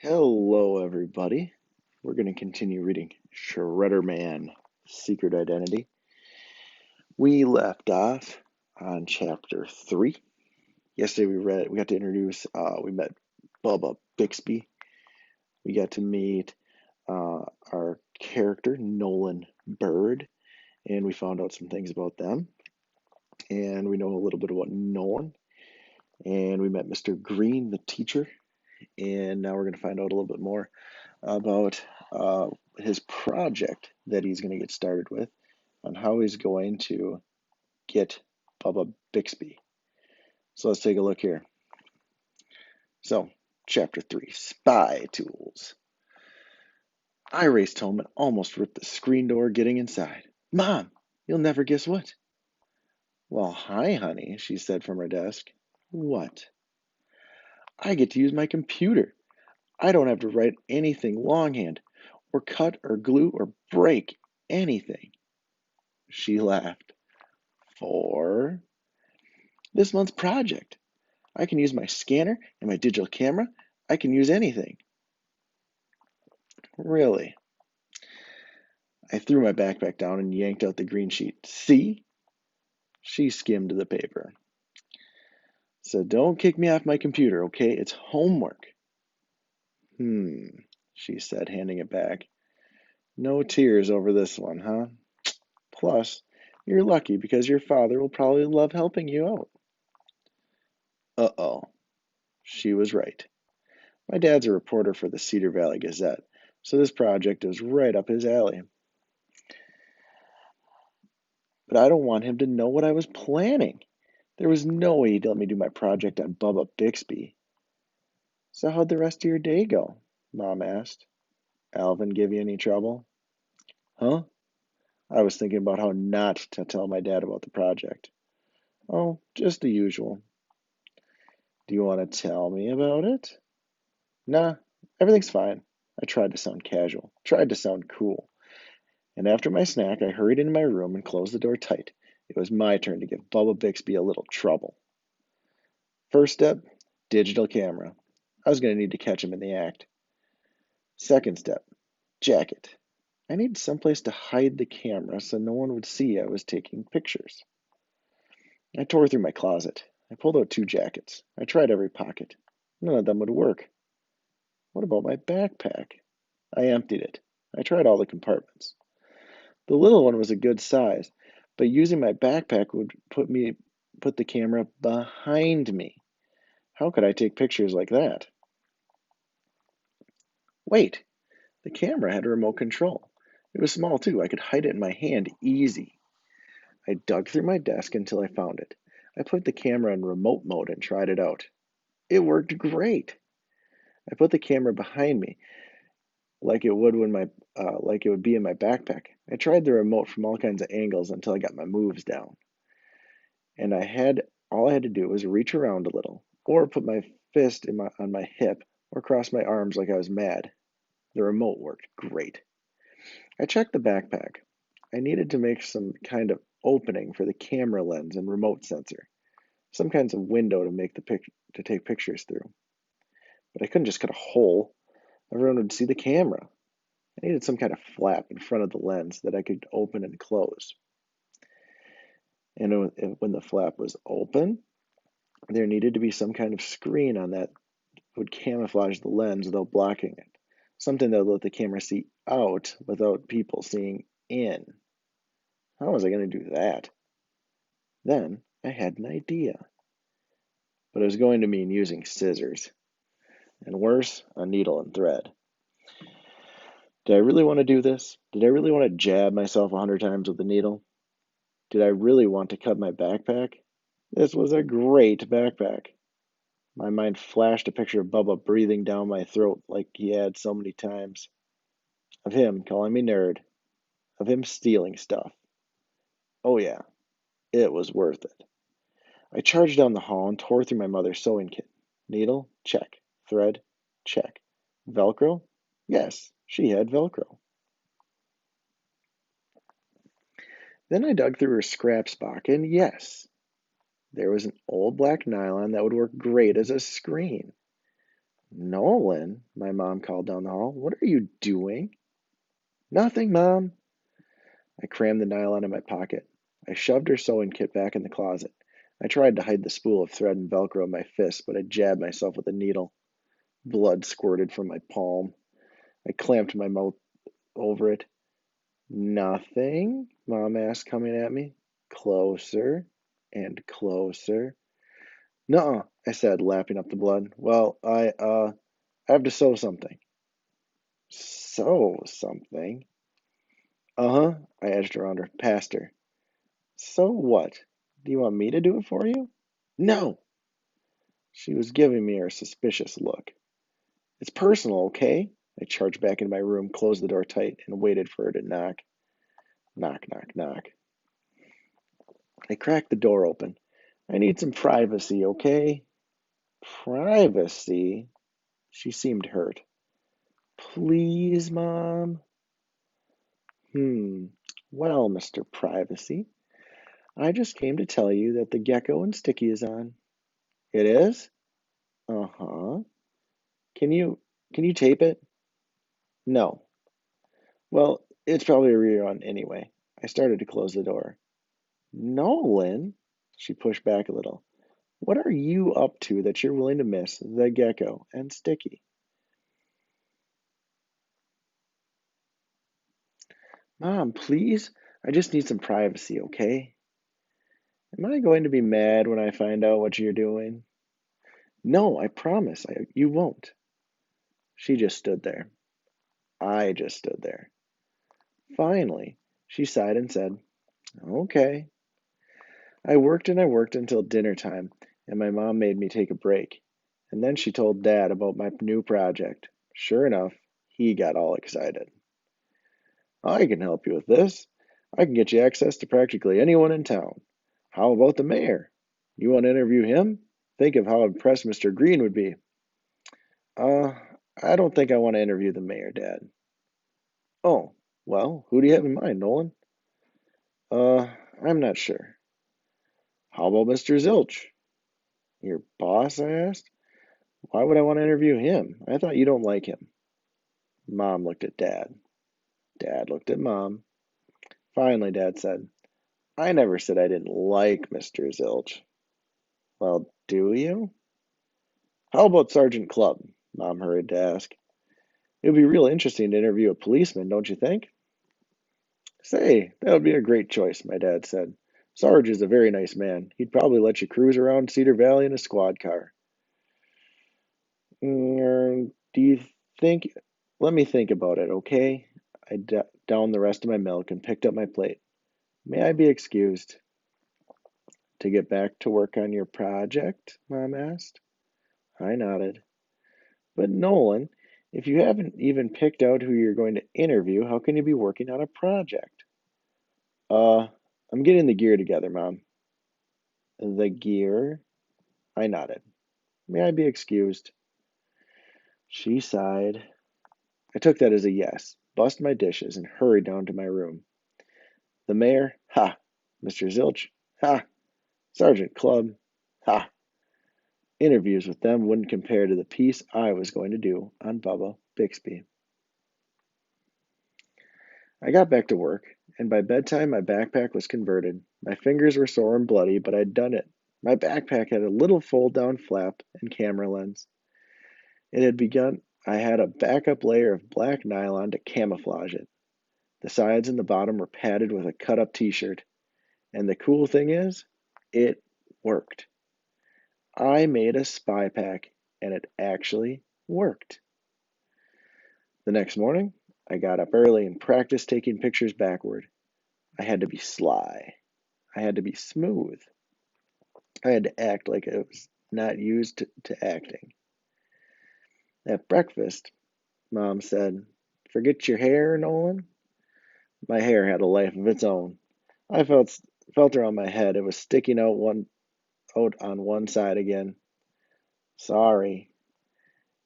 Hello, everybody. We're going to continue reading Shredderman Secret Identity. We left off on chapter 3. Yesterday we got to introduce, we met Bubba Bixby. We got to meet our character, Nolan Bird, and we found out some things about them. And we know a little bit about Nolan. And we met Mr. Green, the teacher. And now we're going to find out a little bit more about his project that he's going to get started with on how he's going to get Bubba Bixby. So let's take a look here. So, Chapter 3 Spy Tools. I raced home and almost ripped the screen door getting inside. Mom, you'll never guess what. Well, hi, honey, she said from her desk. What? I get to use my computer. I don't have to write anything longhand, or cut, or glue, or break anything. She laughed. For this month's project, I can use my scanner and my digital camera. I can use anything. Really? I threw my backpack down and yanked out the green sheet. See? She skimmed the paper. So don't kick me off my computer, okay? It's homework. She said, handing it back. No tears over this one, huh? Plus, you're lucky because your father will probably love helping you out. Uh-oh. She was right. My dad's a reporter for the Cedar Valley Gazette, so this project is right up his alley. But I don't want him to know what I was planning. There was no way he'd let me do my project on Bubba Bixby. So how'd the rest of your day go? Mom asked. Alvin give you any trouble? Huh? I was thinking about how not to tell my dad about the project. Oh, just the usual. Do you want to tell me about it? Nah, everything's fine. I tried to sound casual, tried to sound cool. And after my snack, I hurried into my room and closed the door tight. It was my turn to give Bubba Bixby a little trouble. First step, digital camera. I was going to need to catch him in the act. Second step, jacket. I needed someplace to hide the camera so no one would see I was taking pictures. I tore through my closet. I pulled out 2 jackets. I tried every pocket. None of them would work. What about my backpack? I emptied it. I tried all the compartments. The little one was a good size, but using my backpack would put the camera behind me. How could I take pictures like that? Wait, the camera had a remote control. It was small too. I could hide it in my hand easy. I dug through my desk until I found it. I put the camera in remote mode and tried it out. It worked great. I put the camera behind me like it would like it would be in my backpack. I tried the remote from all kinds of angles until I got my moves down. And all I had to do was reach around a little, or put my fist on my hip, or cross my arms like I was mad. The remote worked great. I checked the backpack. I needed to make some kind of opening for the camera lens and remote sensor, some kinds of window to take pictures through. But I couldn't just cut a hole. Everyone would see the camera. I needed some kind of flap in front of the lens that I could open and close. And when the flap was open, there needed to be some kind of screen on that would camouflage the lens without blocking it. Something that would let the camera see out without people seeing in. How was I going to do that? Then I had an idea. But it was going to mean using scissors. And worse, a needle and thread. Did I really want to do this? Did I really want to jab myself 100 times with the needle? Did I really want to cut my backpack? This was a great backpack. My mind flashed a picture of Bubba breathing down my throat like he had so many times. Of him calling me nerd. Of him stealing stuff. Oh yeah, it was worth it. I charged down the hall and tore through my mother's sewing kit. Needle? Check. Thread? Check. Velcro? Yes, she had Velcro. Then I dug through her scraps box, and yes, there was an old black nylon that would work great as a screen. Nolan, my mom called down the hall. What are you doing? Nothing, Mom. I crammed the nylon in my pocket. I shoved her sewing kit back in the closet. I tried to hide the spool of thread and Velcro in my fist, but I jabbed myself with a needle. Blood squirted from my palm. I clamped my mouth over it. Nothing? Mom asked, coming at me. Closer and closer. Nuh-uh, I said, lapping up the blood. Well, I have to sew something. Sew something? Uh-huh, I edged around her, past her. So what? Do you want me to do it for you? No! She was giving me her suspicious look. It's personal, okay? I charged back into my room, closed the door tight, and waited for her to knock. Knock, knock, knock. I cracked the door open. I need some privacy, okay? Privacy? She seemed hurt. Please, Mom? Well, Mr. Privacy, I just came to tell you that the gecko and Sticky is on. It is? Uh-huh. Can you tape it? No. Well, it's probably a rerun anyway. I started to close the door. Nolan? She pushed back a little. What are you up to that you're willing to miss the gecko and Sticky? Mom, please? I just need some privacy, okay? Am I going to be mad when I find out what you're doing? No, I promise you won't. She just stood there. I just stood there. Finally, she sighed and said, Okay. I worked until dinner time, and my mom made me take a break. And then she told Dad about my new project. Sure enough, he got all excited. I can help you with this. I can get you access to practically anyone in town. How about the mayor? You want to interview him? Think of how impressed Mr. Green would be. Uh, I don't think I want to interview the mayor, Dad. Oh, well, who do you have in mind, Nolan? Uh, I'm not sure. How about Mr. Zilch? Your boss? I asked. Why would I want to interview him? I thought you don't like him. Mom looked at Dad. Dad looked at Mom. Finally, Dad said, I never said I didn't like Mr. Zilch. Well, do you? How about Sergeant Clubb? Mom hurried to ask. It would be real interesting to interview a policeman, don't you think? Say, that would be a great choice, my dad said. Sarge is a very nice man. He'd probably let you cruise around Cedar Valley in a squad car. Do you think? Let me think about it, okay? I downed the rest of my milk and picked up my plate. May I be excused? To get back to work on your project? Mom asked. I nodded. But Nolan, if you haven't even picked out who you're going to interview, how can you be working on a project? Uh, I'm getting the gear together, Mom. The gear? I nodded. May I be excused? She sighed. I took that as a yes, bussed my dishes, and hurried down to my room. The mayor? Ha! Mr. Zilch? Ha! Sergeant Clubb? Ha! Interviews with them wouldn't compare to the piece I was going to do on Bubba Bixby. I got back to work, and by bedtime my backpack was converted. My fingers were sore and bloody, but I'd done it. My backpack had a little fold-down flap and camera lens. It had begun. I had a backup layer of black nylon to camouflage it. The sides and the bottom were padded with a cut-up t-shirt. And the cool thing is, it worked. I made a spy pack, and it actually worked. The next morning, I got up early and practiced taking pictures backward. I had to be sly. I had to be smooth. I had to act like I was not used to acting. At breakfast, Mom said, Forget your hair, Nolan? My hair had a life of its own. I felt around my head. It was sticking out on one side again. Sorry.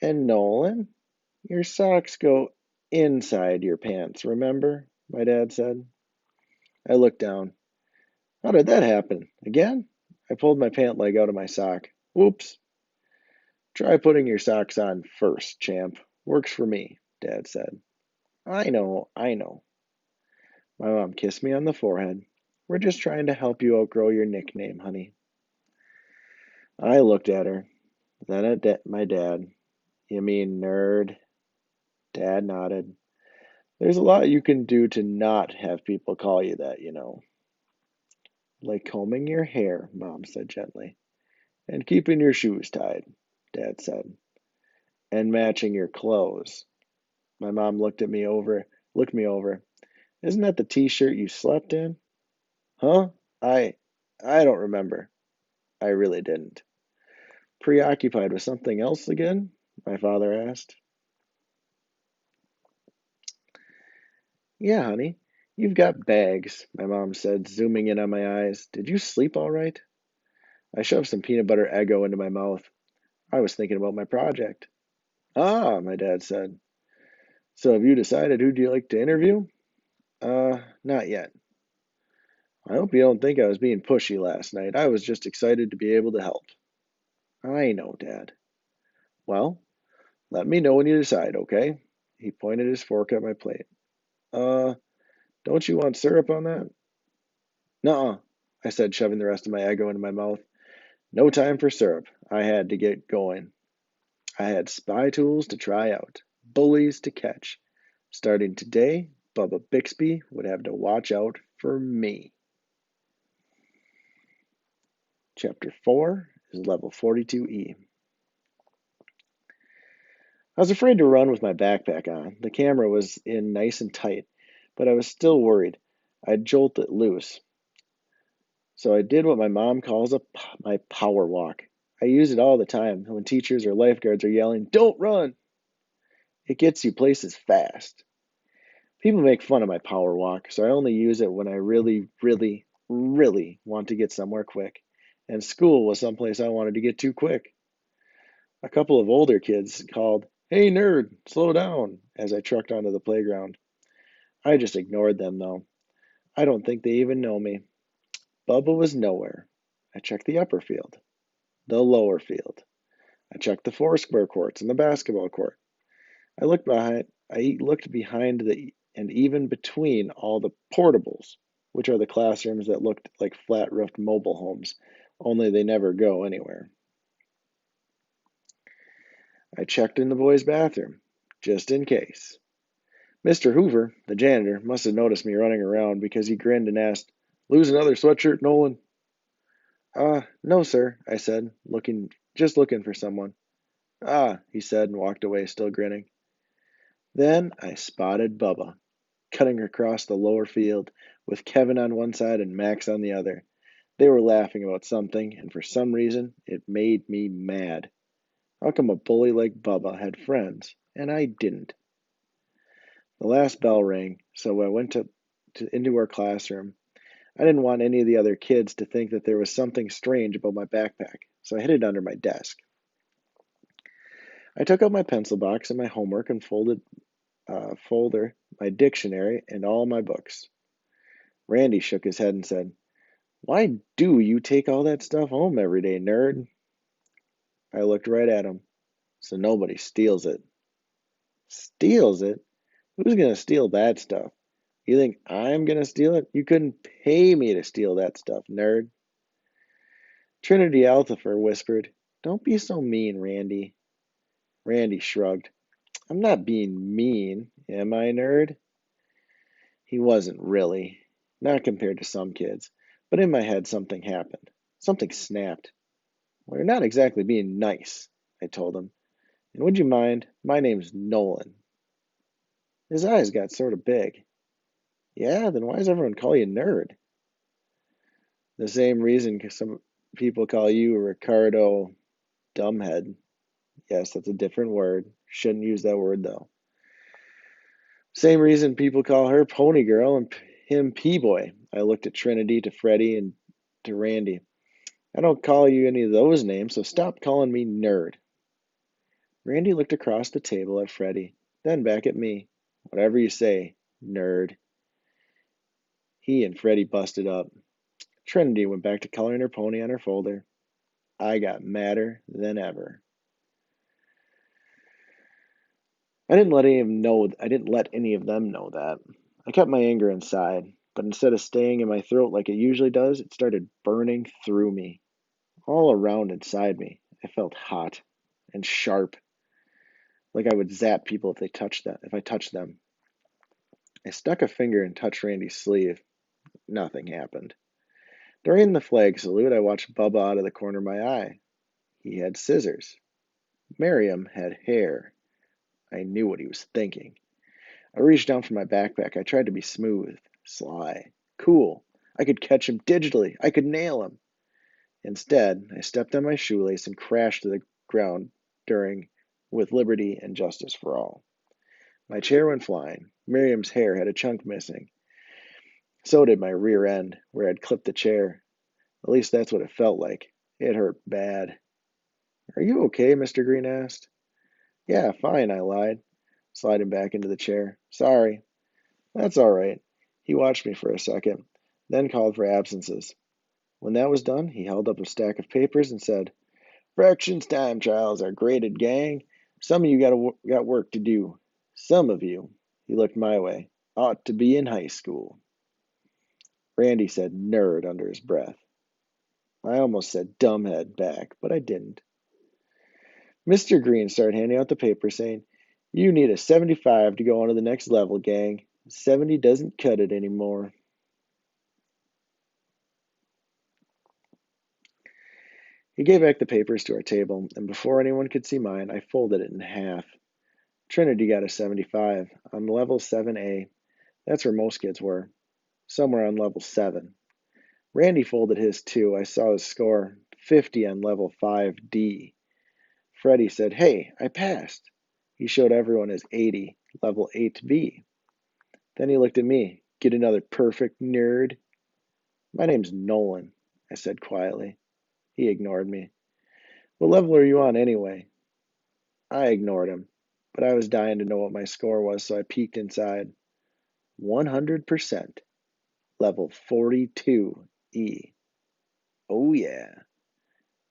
And Nolan, your socks go inside your pants, remember? My dad said. I looked down. How did that happen? Again? I pulled my pant leg out of my sock. Whoops. Try putting your socks on first, champ. Works for me, Dad said. I know, I know. My mom kissed me on the forehead. We're just trying to help you outgrow your nickname, honey. I looked at her, then at my dad. You mean nerd? Dad nodded. There's a lot you can do to not have people call you that, you know. Like combing your hair, Mom said gently. And keeping your shoes tied, Dad said. And matching your clothes. My mom looked me over. Isn't that the t-shirt you slept in? Huh? I I don't remember. I really didn't. Preoccupied with something else again? My father asked. Yeah, honey. You've got bags, my mom said, zooming in on my eyes. Did you sleep all right? I shoved some peanut butter Eggo into my mouth. I was thinking about my project. Ah, my dad said. So have you decided who'd you like to interview? Not yet. I hope you don't think I was being pushy last night. I was just excited to be able to help. I know, Dad. Well, let me know when you decide, okay? He pointed his fork at my plate. Uh, don't you want syrup on that? Nuh-uh, I said, shoving the rest of my Eggo into my mouth. No time for syrup. I had to get going. I had spy tools to try out, bullies to catch. Starting today, Bubba Bixby would have to watch out for me. Chapter 4 is level 42E. I was afraid to run with my backpack on. The camera was in nice and tight, but I was still worried. I'd jolt it loose. So I did what my mom calls my power walk. I use it all the time when teachers or lifeguards are yelling, "Don't run!" It gets you places fast. People make fun of my power walk, so I only use it when I really, really, really want to get somewhere quick. And school was someplace I wanted to get to quick. A couple of older kids called, "Hey nerd, slow down," as I trucked onto the playground. I just ignored them though. I don't think they even know me. Bubba was nowhere. I checked the upper field, the lower field. I checked the four square courts and the basketball court. I looked behind and even between all the portables, which are the classrooms that looked like flat-roofed mobile homes, only they never go anywhere. I checked in the boys' bathroom, just in case. Mr. Hoover, the janitor, must have noticed me running around because he grinned and asked, "Lose another sweatshirt, Nolan?" No, sir, I said, just looking for someone. Ah, he said and walked away, still grinning. Then I spotted Bubba, cutting across the lower field, with Kevin on one side and Max on the other. They were laughing about something, and for some reason, it made me mad. How come a bully like Bubba had friends, and I didn't? The last bell rang, so I went into our classroom. I didn't want any of the other kids to think that there was something strange about my backpack, so I hid it under my desk. I took out my pencil box and my homework and folder, my dictionary, and all my books. Randy shook his head and said, "Why do you take all that stuff home every day, nerd?" I looked right at him. "So nobody steals it." Steals it? Who's gonna steal that stuff? You think I'm gonna steal it? You couldn't pay me to steal that stuff, nerd. Trinity Althofer whispered, "Don't be so mean, Randy." Randy shrugged. "I'm not being mean, am I, nerd?" He wasn't really, not compared to some kids, but in my head something happened. Something snapped. "Well, you're not exactly being nice," I told him. "And would you mind? My name's Nolan." His eyes got sort of big. "Yeah, then why does everyone call you nerd?" "The same reason some people call you Ricardo Dumbhead." Yes, that's a different word. Shouldn't use that word though. "Same reason people call her Pony Girl and him P-Boy." I looked at Trinity, to Freddie, and to Randy. "I don't call you any of those names, so stop calling me nerd." Randy looked across the table at Freddie, then back at me. "Whatever you say, nerd." He and Freddie busted up. Trinity went back to coloring her pony on her folder. I got madder than ever. I didn't let any of them know that. I kept my anger inside, but instead of staying in my throat like it usually does, it started burning through me, all around inside me. I felt hot and sharp, like I would zap people if I touched them. I stuck a finger and touched Randy's sleeve. Nothing happened. During the flag salute, I watched Bubba out of the corner of my eye. He had scissors. Miriam had hair. I knew what he was thinking. I reached down for my backpack. I tried to be smooth, sly, cool. I could catch him digitally. I could nail him. Instead, I stepped on my shoelace and crashed to the ground during With Liberty and Justice for All. My chair went flying. Miriam's hair had a chunk missing. So did my rear end, where I'd clipped the chair. At least that's what it felt like. It hurt bad. Are you okay? Mr. Green asked. Yeah, fine, I lied, sliding back into the chair. Sorry. That's all right. He watched me for a second, then called for absences. When that was done, he held up a stack of papers and said, Fractions time trials are graded, gang. Some of you got work to do. Some of you, he looked my way, ought to be in high school. Randy said nerd under his breath. I almost said dumbhead back, but I didn't. Mr. Green started handing out the paper, saying, You need a 75 to go on to the next level, gang. 70 doesn't cut it anymore. He gave back the papers to our table, and before anyone could see mine, I folded it in half. Trinity got a 75 on level 7A. That's where most kids were, somewhere on level 7. Randy folded his too. I saw his score, 50 on level 5D. Freddie said, Hey, I passed. He showed everyone his 80, level 8B. Then he looked at me. Get another perfect, nerd? My name's Nolan, I said quietly. He ignored me. What level are you on anyway? I ignored him, but I was dying to know what my score was, so I peeked inside. 100%, level 42E. Oh yeah.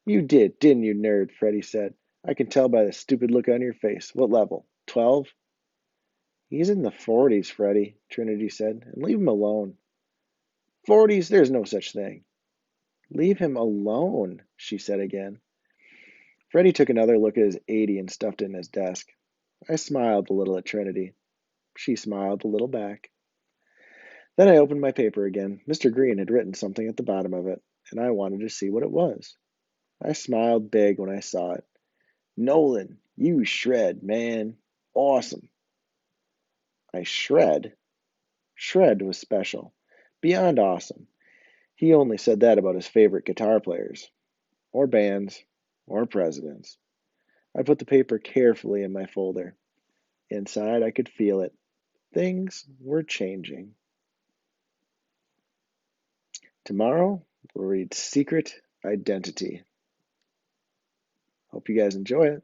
You did, didn't you, nerd? Freddie said. I can tell by the stupid look on your face. What level? 12? He's in the 40s, Freddie, Trinity said, and leave him alone. 40s? There's no such thing. Leave him alone, she said again. Freddie took another look at his 80 and stuffed it in his desk. I smiled a little at Trinity. She smiled a little back. Then I opened my paper again. Mr. Green had written something at the bottom of it, and I wanted to see what it was. I smiled big when I saw it. Nolan, you shred, man. Awesome. I shred? Shred was special. Beyond awesome. He only said that about his favorite guitar players, or bands, or presidents. I put the paper carefully in my folder. Inside, I could feel it. Things were changing. Tomorrow, we'll read Secret Identity. Hope you guys enjoy it.